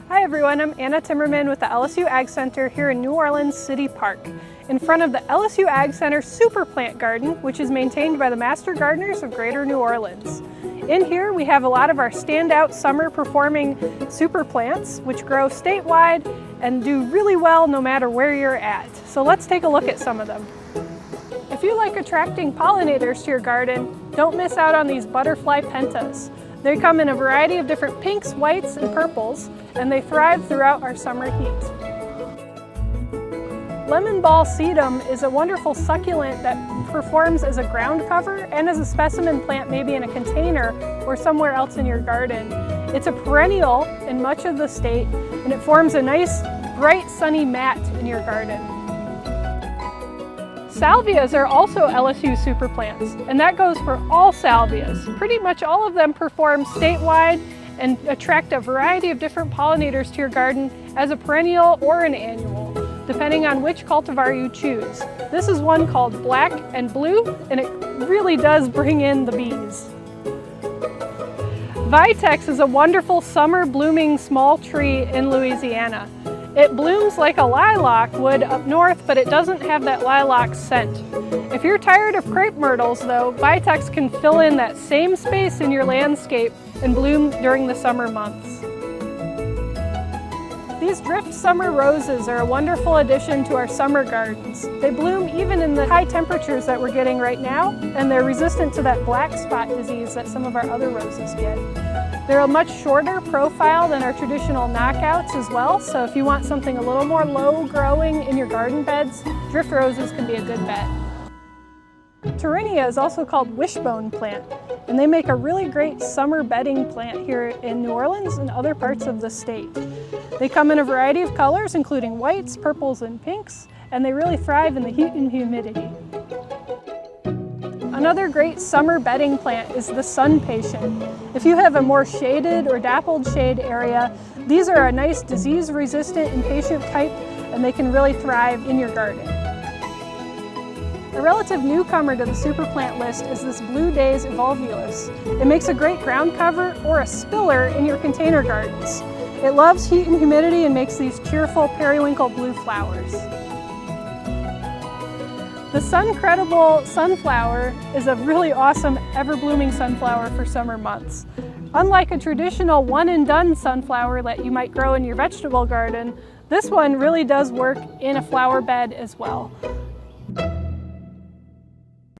Hi everyone, I'm Anna Timmerman with the LSU AgCenter here in New Orleans City Park, in front of the LSU AgCenter Super Plant Garden, which is maintained by the Master Gardeners of Greater New Orleans. In here we have a lot of our standout summer performing super plants, which grow statewide and do really well no matter where you're at. So let's take a look at some of them. If you like attracting pollinators to your garden, don't miss out on these butterfly pentas. They come in a variety of different pinks, whites, and purples, and they thrive throughout our summer heat. Lemon ball sedum is a wonderful succulent that performs as a ground cover and as a specimen plant maybe in a container or somewhere else in your garden. It's a perennial in much of the state, and it forms a nice, bright, sunny mat in your garden. Salvias are also LSU super plants, and that goes for all salvias. Pretty much all of them perform statewide and attract a variety of different pollinators to your garden as a perennial or an annual, depending on which cultivar you choose. This is one called Black and Blue, and it really does bring in the bees. Vitex is a wonderful summer blooming small tree in Louisiana. It blooms like a lilac would up north, but it doesn't have that lilac scent. If you're tired of crepe myrtles though, Vitex can fill in that same space in your landscape and bloom during the summer months. These drift summer roses are a wonderful addition to our summer gardens. They bloom even in the high temperatures that we're getting right now, and they're resistant to that black spot disease that some of our other roses get. They're a much shorter profile than our traditional knockouts as well, so if you want something a little more low growing in your garden beds, drift roses can be a good bet. Tyrinia is also called wishbone plant, and they make a really great summer bedding plant here in New Orleans and other parts of the state. They come in a variety of colors, including whites, purples, and pinks, and they really thrive in the heat and humidity. Another great summer bedding plant is the sun patient. If you have a more shaded or dappled shade area, these are a nice disease-resistant and patient type, and they can really thrive in your garden. A relative newcomer to the super plant list is this Blue Days evolvulus. It makes a great ground cover or a spiller in your container gardens. It loves heat and humidity and makes these cheerful periwinkle blue flowers. The Suncredible sunflower is a really awesome ever-blooming sunflower for summer months. Unlike a traditional one-and-done sunflower that you might grow in your vegetable garden, this one really does work in a flower bed as well.